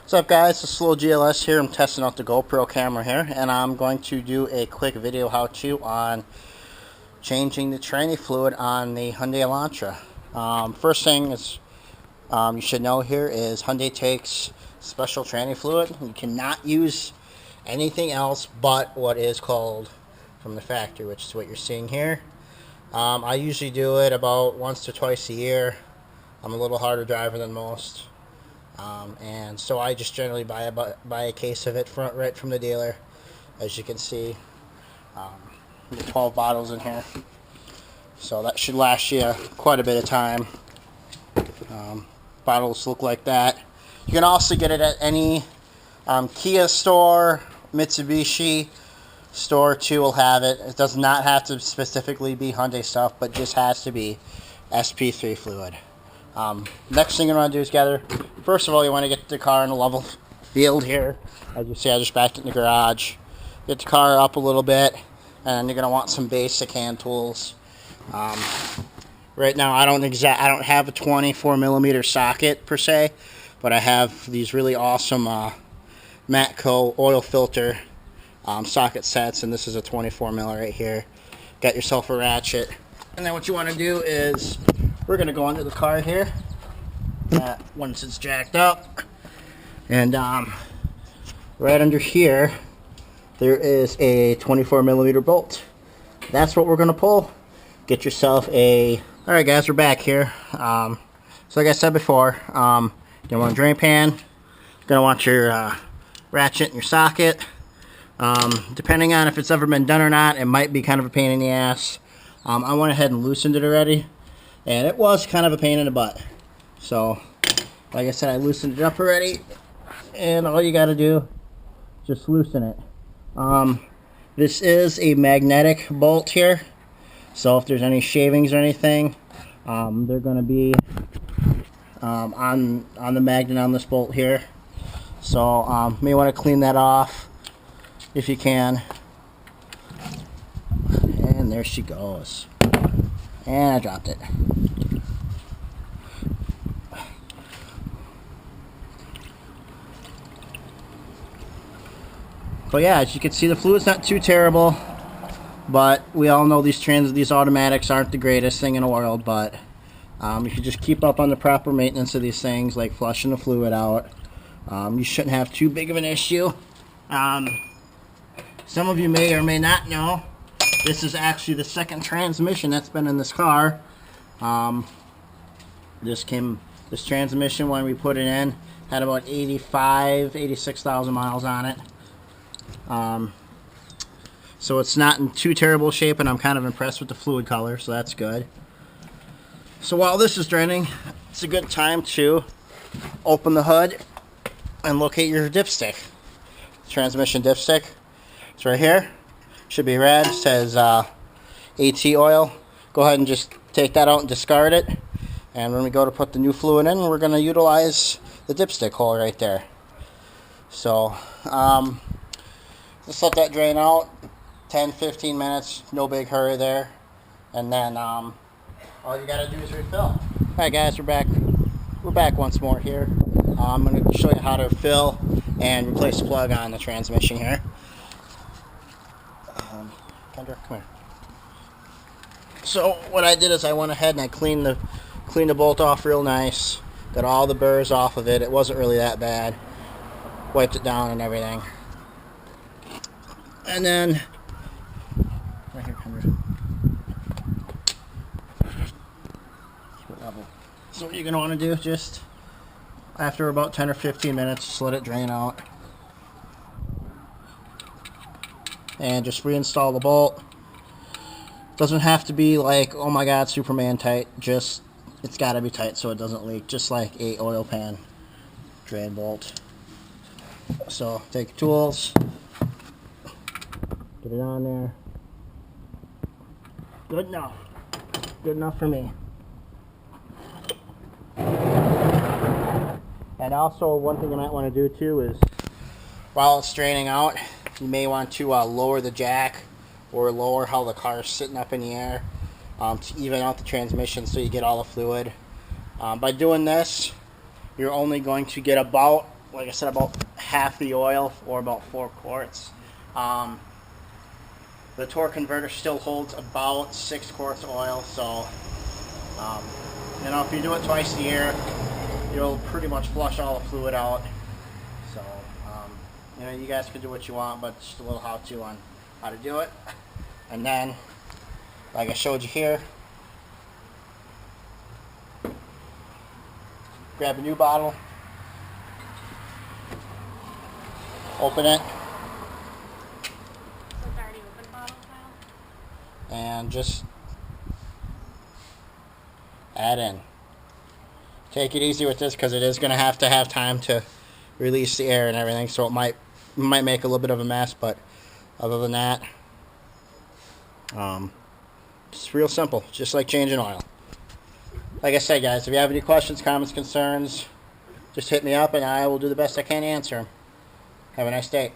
What's up guys, it's Slow GLS here. I'm testing out the GoPro camera here, and I'm going to do a quick video how-to on changing the tranny fluid on the Hyundai Elantra. First thing is you should know here is Hyundai takes special tranny fluid. You cannot use anything else but what is called from the factory, which is what you're seeing here. I usually do it about once to twice a year. I'm a little harder driver than most. And so I just generally buy a case of it right from the dealer. As you can see, 12 bottles in here, so that should last you quite a bit of time. Bottles look like that. You can also get it at any Kia store, Mitsubishi store too will have it. It does not have to specifically be Hyundai stuff, but just has to be SP3 fluid. Next thing you want to do is gather. First of all, you want to get the car in a level field here. As you see, I just backed it in the garage. Get the car up a little bit, and you're going to want some basic hand tools. Right now, I don't have a 24 millimeter socket per se, but I have these really awesome Matco oil filter socket sets, and this is a 24 mil right here. Got yourself a ratchet, and then what you want to do is we're going to go under the car here once it's jacked up, and right under here there is a 24 millimeter bolt. That's what we're going to pull. Get yourself a... Alright guys, we're back here. So like I said before, you're going to want a drain pan, you're going to want your ratchet and your socket. Depending on if it's ever been done or not, it might be kind of a pain in the ass. I went ahead and loosened it already, and it was kind of a pain in the butt. So, like I said, I loosened it up already, and all you got to do is just loosen it. This is a magnetic bolt here, so if there's any shavings or anything, they're going to be on the magnet on this bolt here. So, may want to clean that off if you can. And there she goes. And I dropped it. But yeah, as you can see, the fluid's not too terrible, but we all know these automatics aren't the greatest thing in the world. But if you just keep up on the proper maintenance of these things, like flushing the fluid out, you shouldn't have too big of an issue. Some of you may or may not know, this is actually the second transmission that's been in this car. This transmission, when we put it in, had about 86,000 miles on it. So it's not in too terrible shape, and I'm kind of impressed with the fluid color, so that's good. So while this is draining, it's a good time to open the hood and locate your dipstick. Transmission dipstick. It's right here. Should be red. It says AT oil. Go ahead and just take that out and discard it. And when we go to put the new fluid in, we're going to utilize the dipstick hole right there. So just let that drain out. 10-15 minutes. No big hurry there. And then all you got to do is refill. Alright guys, we're back. We're back once more here. I'm going to show you how to fill and replace the plug on the transmission here. Kendra, come here. So what I did is I went ahead and I cleaned the bolt off real nice. Got all the burrs off of it. It wasn't really that bad. Wiped it down and everything. And then right here, Kendra. So what you're gonna want to do is just after about 10 or 15 minutes, just let it drain out. And just reinstall the bolt. Doesn't have to be like, oh my god, Superman tight. Just, it's got to be tight so it doesn't leak, just like a oil pan drain bolt. So take your tools, get it on there. Good enough. Good enough for me. And also, one thing you might want to do too is, while it's draining out, you may want to lower the jack or lower how the car is sitting up in the air to even out the transmission so you get all the fluid. By doing this, you're only going to get about like I said, about half the oil, or about 4 quarts. The torque converter still holds about 6 quarts of oil, so you know, if you do it twice a year, you'll pretty much flush all the fluid out. So you know, you guys can do what you want, but just a little how-to on how to do it. And then, like I showed you here, grab a new bottle, open it, and just add in. Take it easy with this because it is going to have time to release the air and everything, so it might make a little bit of a mess, but other than that, it's real simple, just like changing oil. Like I said, guys, if you have any questions, comments, concerns, just hit me up and I will do the best I can to answer them. Have a nice day.